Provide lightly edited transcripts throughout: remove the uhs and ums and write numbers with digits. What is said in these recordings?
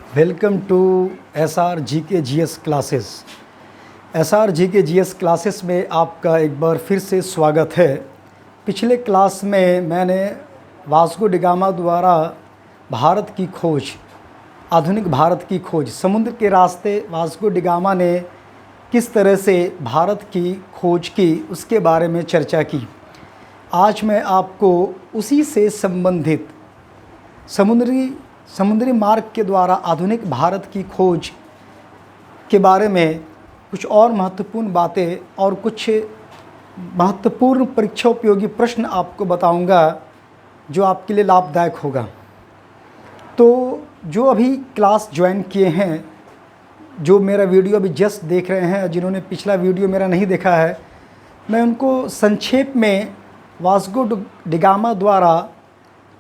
Welcome to SR GK GS classes. SR GK GS classes में आपका एक बार फिर से स्वागत है। पिछले क्लास में मैंने वास्को डी गामा द्वारा भारत की खोज, आधुनिक भारत की खोज, समुद्र के रास्ते वास्को डी गामा ने किस तरह से भारत की खोज की, उसके बारे में चर्चा की। आज मैं आपको उसी से संबंधित समुद्री मार्ग के द्वारा आधुनिक भारत की खोज के बारे में कुछ और महत्वपूर्ण बातें और कुछ महत्वपूर्ण परीक्षा उपयोगी प्रश्न आपको बताऊंगा जो आपके लिए लाभदायक होगा। तो जो अभी क्लास ज्वाइन किए हैं, जो मेरा वीडियो अभी जस्ट देख रहे हैं, जिन्होंने पिछला वीडियो मेरा नहीं देखा है, मैं उनको संक्षेप में वास्को डी गामा द्वारा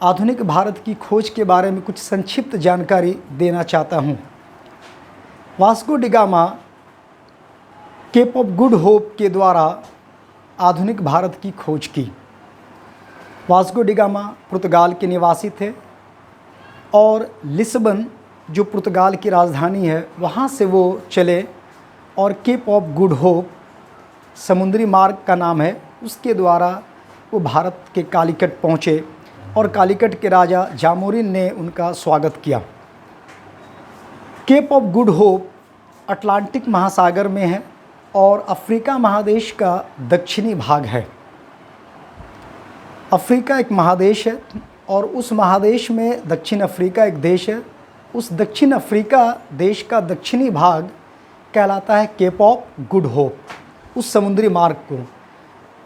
आधुनिक भारत की खोज के बारे में कुछ संक्षिप्त जानकारी देना चाहता हूं। Vasco da Gama Cape of Good Hope के द्वारा आधुनिक भारत की खोज की। वास्को डी गामा पुर्तगाल के निवासी थे और लिस्बन, जो पुर्तगाल की राजधानी है, वहाँ से वो चले और केप ऑफ गुड होप समुद्री मार्ग का नाम है, उसके द्वारा वो भारत के कालीकट पहुँचे और कालीकट के राजा जामोरिन ने उनका स्वागत किया। Cape of Good Hope Atlantic महासागर में है और अफ्रीका महादेश का दक्षिणी भाग है। अफ्रीका एक महादेश है और उस महादेश में दक्षिण अफ्रीका एक देश है। उस दक्षिण अफ्रीका देश का दक्षिणी भाग कहलाता है केप ऑफ गुड होप, उस समुद्री मार्ग को।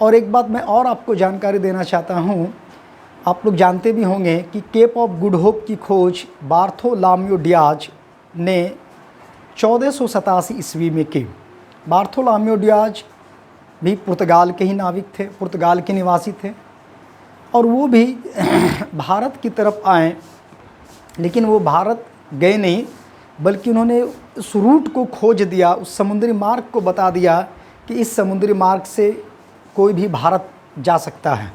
और एक बात मैं और आपको जानकारी देना चाहता हूँ, आप लोग जानते भी होंगे कि केप ऑफ गुड होप की खोज बार्थोलोम्यू डियाज ने 1487 ईस्वी में की। बार्थोलोम्यू डियाज भी पुर्तगाल के ही नाविक थे, पुर्तगाल के निवासी थे और वो भी भारत की तरफ आए, लेकिन वो भारत गए नहीं, बल्कि उन्होंने उस रूट को खोज दिया, उस समुद्री मार्ग को बता दिया कि इस समुद्री मार्ग से कोई भी भारत जा सकता है।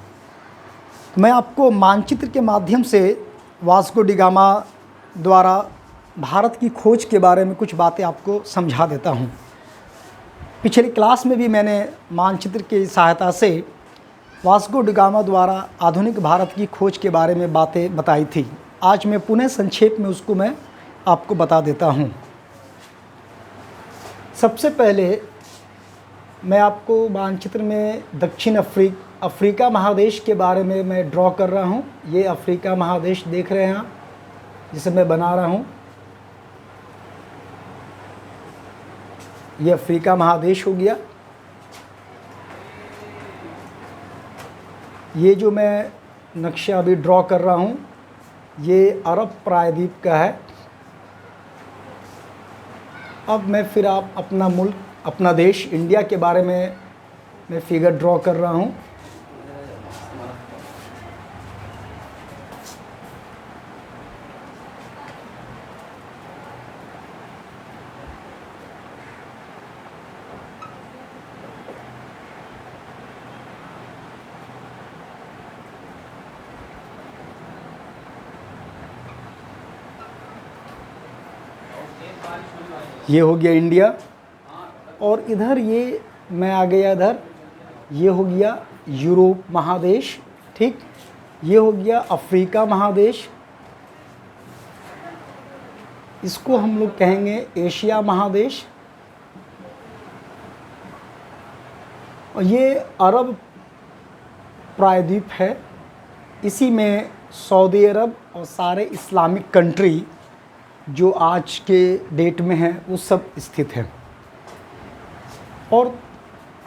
मैं आपको मानचित्र के माध्यम से वास्को डी गामा द्वारा भारत की खोज के बारे में कुछ बातें आपको समझा देता हूं। पिछली क्लास में भी मैंने मानचित्र की सहायता से वास्को डी गामा द्वारा आधुनिक भारत की खोज के बारे में बातें बताई थी। आज मैं पुनः संक्षेप में उसको मैं आपको बता देता हूं। सबसे पहले मैं आपको मानचित्र में दक्षिण अफ्रीका महादेश के बारे में मैं ड्रॉ कर रहा हूं। ये अफ्रीका महादेश देख रहे हैं आप, जिसे मैं बना रहा हूं। ये अफ्रीका महादेश हो गया। ये जो मैं नक्शा अभी ड्रॉ कर रहा हूं, ये अरब प्रायद्वीप का है। अब मैं फिर आप अपना मुल्क, अपना देश इंडिया के बारे में मैं फिगर ड्रॉ कर रहा हूं। ये हो गया इंडिया और इधर ये मैं आ गया, इधर ये हो गया यूरोप महादेश, ठीक। ये हो गया अफ्रीका महादेश, इसको हम लोग कहेंगे एशिया महादेश। और ये अरब प्रायद्वीप है, इसी में सऊदी अरब और सारे इस्लामिक कंट्री जो आज के डेट में हैं वो सब स्थित हैं। और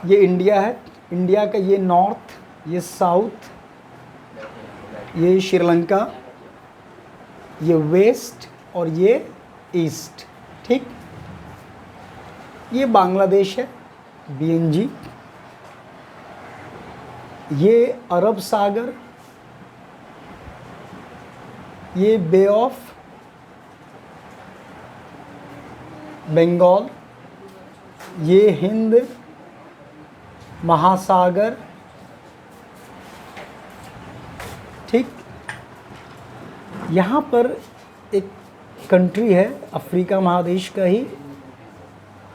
ये इंडिया है, इंडिया का ये नॉर्थ, ये साउथ, ये श्रीलंका, ये वेस्ट और ये ईस्ट, ठीक। ये बांग्लादेश है, बीएनजी। ये अरब सागर, ये बे ऑफ बंगाल, ये हिंद महासागर, ठीक। यहाँ पर एक कंट्री है अफ्रीका महादेश का ही,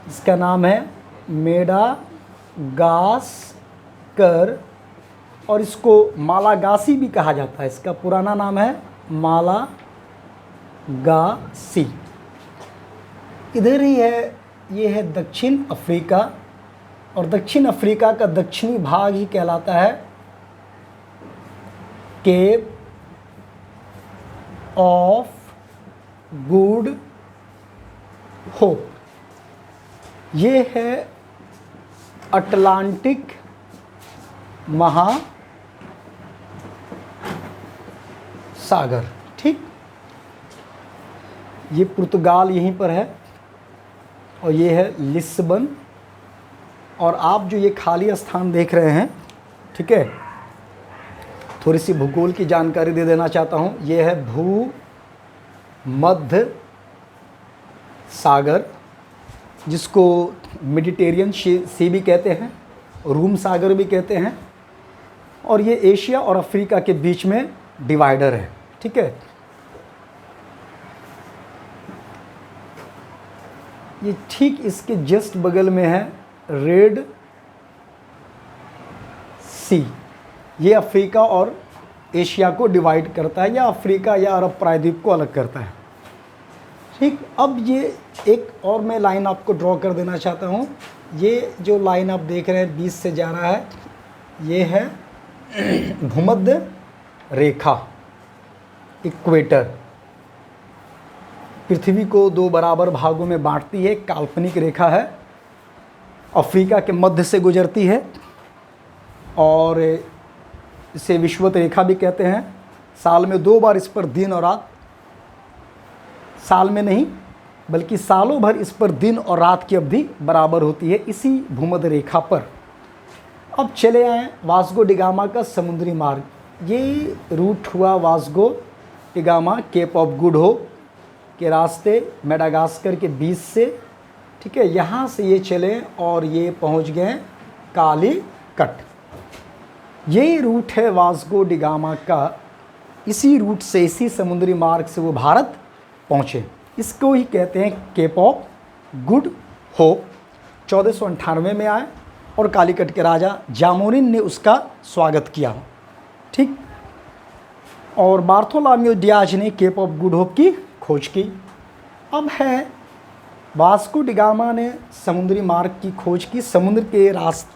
इसका नाम है मेडागास्कर, और इसको मालागासी भी कहा जाता है। इसका पुराना नाम है मालागासी। इधर ही है, ये है दक्षिण अफ्रीका, और दक्षिण अफ्रीका का दक्षिणी भाग ही कहलाता है केप ऑफ गुड होप। ये है अटलांटिक महासागर, ठीक। ये पुर्तगाल यहीं पर है, और ये है लिस्बन। और आप जो ये खाली स्थान देख रहे हैं, ठीक है, थोड़ी सी भूगोल की जानकारी दे देना चाहता हूँ। ये है भूमध्य सागर, जिसको मेडिटेरियन सी भी कहते हैं, रूम सागर भी कहते हैं, और ये एशिया और अफ्रीका के बीच में डिवाइडर है, ठीक है। ये ठीक इसके जस्ट बगल में है रेड सी। ये अफ्रीका और एशिया को डिवाइड करता है, या अफ्रीका या अरब प्रायद्वीप को अलग करता है, ठीक। अब ये एक और मैं लाइन आपको ड्रॉ कर देना चाहता हूँ। ये जो लाइन आप देख रहे हैं बीच से जा रहा है, ये है भूमध्य रेखा, इक्वेटर। पृथ्वी को दो बराबर भागों में बांटती है, काल्पनिक रेखा है, अफ्रीका के मध्य से गुजरती है, और इसे विषुवत रेखा भी कहते हैं। साल में 2 बार इस पर दिन और रात, साल में नहीं बल्कि सालों भर इस पर दिन और रात की अवधि बराबर होती है इसी भूमध्य रेखा पर। अब चले आए वास्को डिगामा का समुद्री मार्ग। ये रूट हुआ Vasco da Gama Cape of Good Hope के रास्ते मेडागास्कर के बीच से, ठीक है। यहाँ से ये चले और ये पहुँच गए कालीकट। यही रूट है वास्को डिगामा का। इसी रूट से, इसी समुद्री मार्ग से वो भारत पहुँचे। इसको ही कहते हैं केप ऑफ गुड होप। 1498 में आए और कालीकट के राजा जामोरिन ने उसका स्वागत किया, ठीक। और बार्थोलोमेव डियाज ने केप ऑफ गुड होप की खोज की। अब है वास्को डिगामा ने समुद्री मार्ग की खोज की, समुद्र के रास्ते,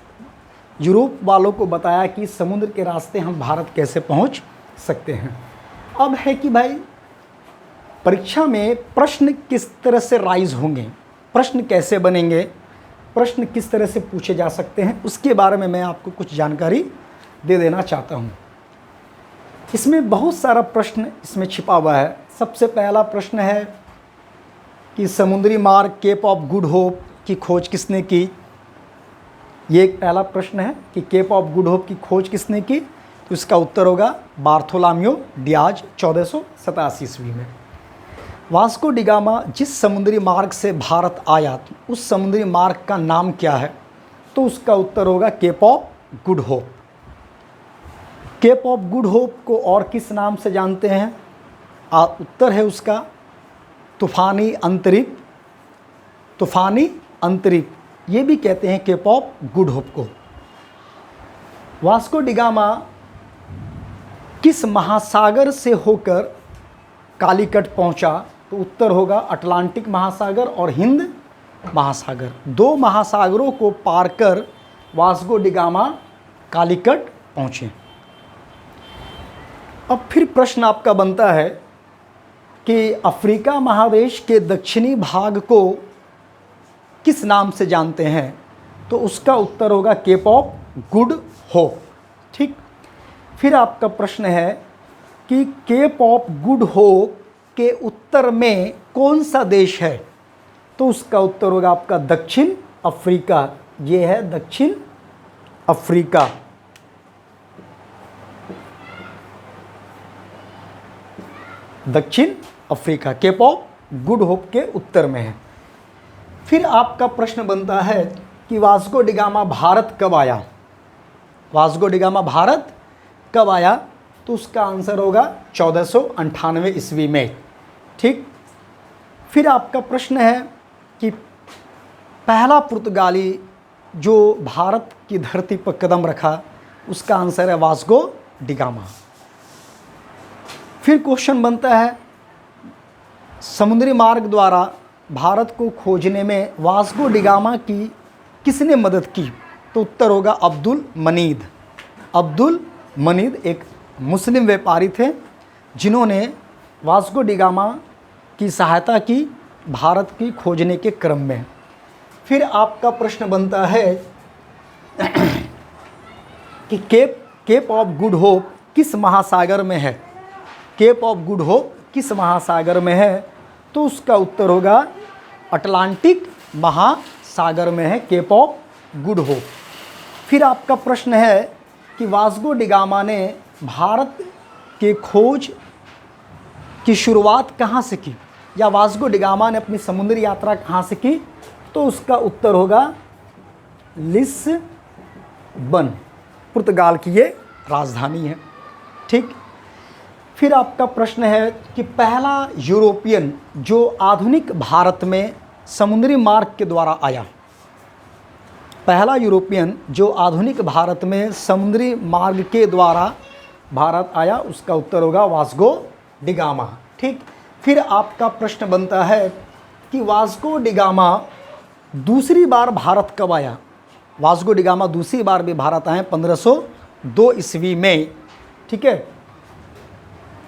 यूरोप वालों को बताया कि समुद्र के रास्ते हम भारत कैसे पहुंच सकते हैं। अब है कि भाई परीक्षा में प्रश्न किस तरह से राइज होंगे, प्रश्न कैसे बनेंगे, प्रश्न किस तरह से पूछे जा सकते हैं, उसके बारे में मैं आपको कुछ जानकारी दे देना चाहता हूँ। इसमें बहुत सारा प्रश्न इसमें छिपा हुआ है। सबसे पहला प्रश्न है कि समुद्री मार्ग केप ऑफ गुड होप की खोज किसने की। ये एक पहला प्रश्न है कि केप ऑफ गुड होप की खोज किसने की, तो इसका उत्तर होगा बार्थोलोमेव डियाज 1487 ईस्वी में। वास्को डिगामा जिस समुद्री मार्ग से भारत आया, उस समुद्री मार्ग का नाम क्या है, तो उसका उत्तर होगा Cape of Good Hope. Cape of Good Hope को और किस नाम से जानते हैं, उत्तर है उसका तूफ़ानी अंतरिप। तूफ़ानी अंतरिप ये भी कहते हैं केप ऑफ गुड होप को। वास्को डिगामा किस महासागर से होकर कालीकट पहुंचा, तो उत्तर होगा अटलांटिक महासागर और हिंद महासागर। 2 महासागरों को पार कर वास्को डिगामा कालीकट पहुंचे। अब फिर प्रश्न आपका बनता है कि अफ्रीका महादेश के दक्षिणी भाग को किस नाम से जानते हैं, तो उसका उत्तर होगा केप ऑफ गुड होप, ठीक। फिर आपका प्रश्न है कि केप ऑफ गुड होप के उत्तर में कौन सा देश है, तो उसका उत्तर होगा आपका दक्षिण अफ्रीका। ये है दक्षिण अफ्रीका। दक्षिण Africa cap of Good Hope के उत्तर में है। फिर आपका प्रश्न बनता है कि वास्को डिगामा भारत कब आया। वास्को डिगामा भारत कब आया, तो उसका आंसर होगा 1498 ईस्वी में, ठीक। फिर आपका प्रश्न है कि पहला पुर्तगाली जो भारत की धरती पर कदम रखा, उसका आंसर है वास्को डी गामा। फिर क्वेश्चन बनता है समुद्री मार्ग द्वारा भारत को खोजने में वास्को डी गामा की किसने मदद की? तो उत्तर होगा अब्दुल मनीद। अब्दुल मनीद एक मुस्लिम व्यापारी थे जिन्होंने वास्को डी गामा की सहायता की भारत की खोजने के क्रम में। फिर आपका प्रश्न बनता है कि केप ऑफ गुड होप किस महासागर में है? केप ऑफ गुड होप किस महासागर में है? तो उसका उत्तर होगा अटलांटिक महासागर में है केप ऑफ गुड होप। फिर आपका प्रश्न है कि वास्को डी गामा ने भारत के खोज की शुरुआत कहाँ से की, या वास्को डी गामा ने अपनी समुद्री यात्रा कहाँ से की? तो उसका उत्तर होगा लिस्बन, पुर्तगाल की ये राजधानी है। ठीक। फिर आपका प्रश्न है कि पहला यूरोपियन जो आधुनिक भारत में समुद्री मार्ग के द्वारा आया, पहला यूरोपियन जो आधुनिक भारत में समुद्री मार्ग के द्वारा भारत आया, उसका उत्तर होगा वास्को डी गामा। ठीक। फिर आपका प्रश्न बनता है कि वास्को डी गामा दूसरी बार भारत कब आया? वास्को डी गामा दूसरी बार भी भारत आए 1502 ईस्वी में। ठीक है,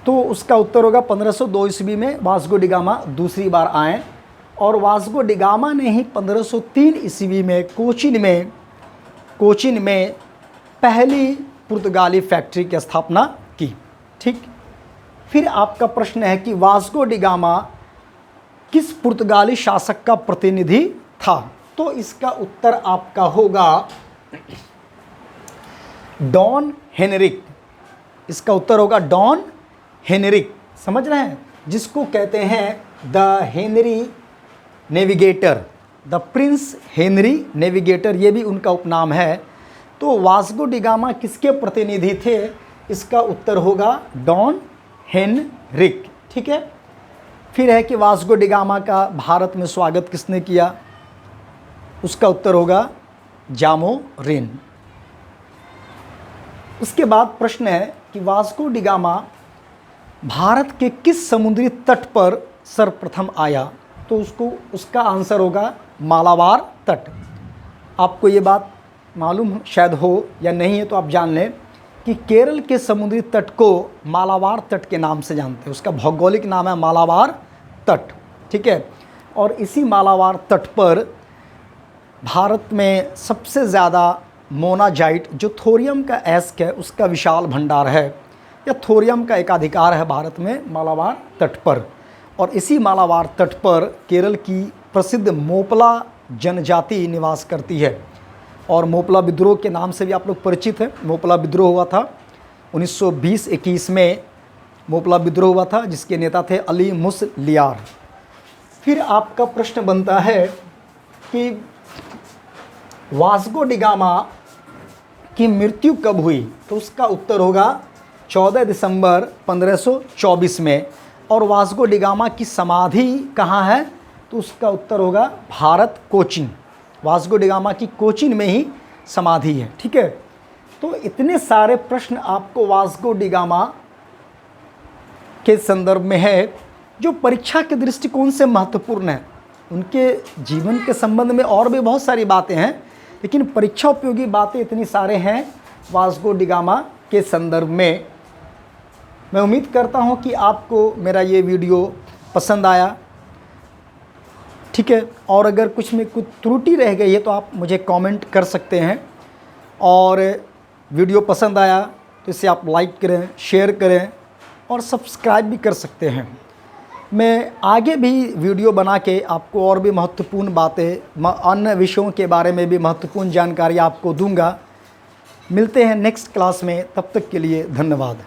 तो उसका उत्तर होगा 1502 ईस्वी में वास्को डी गामा दूसरी बार आए, और वास्को डी गामा ने ही 1503 ईस्वी में कोचीन में पहली पुर्तगाली फैक्ट्री की स्थापना की। ठीक। फिर आपका प्रश्न है कि वास्को डी गामा किस पुर्तगाली शासक का प्रतिनिधि था? तो इसका उत्तर आपका होगा डॉन हेनरिक। इसका उत्तर होगा डॉन हेनरिक। समझ रहे हैं, जिसको कहते हैं the Henry navigator, the Prince Henry navigator, ये भी उनका उपनाम है। तो वास्को डी गामा किसके प्रतिनिधि थे? इसका उत्तर होगा डॉन हेनरिक। ठीक है। फिर है कि वास्को डी गामा का भारत में स्वागत किसने किया? उसका उत्तर होगा जामोरिन। उसके बाद प्रश्न है कि वास्को डी गामा भारत के किस समुद्री तट पर सर्वप्रथम आया? तो उसका आंसर होगा मालाबार तट। आपको ये बात मालूम शायद हो या नहीं है, तो आप जान लें कि केरल के समुद्री तट को मालाबार तट के नाम से जानते हैं। उसका भौगोलिक नाम है मालाबार तट। ठीक है। और इसी मालाबार तट पर भारत में सबसे ज़्यादा मोनाजाइट जो थोरियम का एस्क है उसका विशाल भंडार है, या थोरियम का एकाधिकार है भारत में मालाबार तट पर। और इसी मालाबार तट पर केरल की प्रसिद्ध मोपला जनजाति निवास करती है, और मोपला विद्रोह के नाम से भी आप लोग परिचित हैं। मोपला विद्रोह हुआ था 1920-21 में, मोपला विद्रोह हुआ था जिसके नेता थे अली मुसलियार। फिर आपका प्रश्न बनता है कि वास्को डी गामा की मृत्यु कब हुई? तो उसका उत्तर होगा 14 दिसंबर 1524 में। और वास्को डी गामा की समाधि कहाँ है? तो उसका उत्तर होगा Bharat, Cochin. Vasco da gamma की कोचीन में ही समाधि है। ठीक है। तो इतने सारे प्रश्न आपको वास्को डी गामा के संदर्भ में है जो परीक्षा के दृष्टिकोण से महत्वपूर्ण है। उनके जीवन के संबंध में और भी बहुत सारी बातें हैं, लेकिन परीक्षा उपयोगी बातें इतनी सारे हैं वास्को डी गामा के संदर्भ में। मैं उम्मीद करता हूं कि आपको मेरा ये वीडियो पसंद आया। ठीक है। और अगर कुछ में कुछ त्रुटि रह गई है तो आप मुझे कमेंट कर सकते हैं, और वीडियो पसंद आया तो इसे आप लाइक करें, शेयर करें और सब्सक्राइब भी कर सकते हैं। मैं आगे भी वीडियो बना के आपको और भी महत्वपूर्ण बातें, अन्य विषयों के बारे में भी महत्वपूर्ण जानकारी आपको दूंगा। मिलते हैं नेक्स्ट क्लास में, तब तक के लिए धन्यवाद।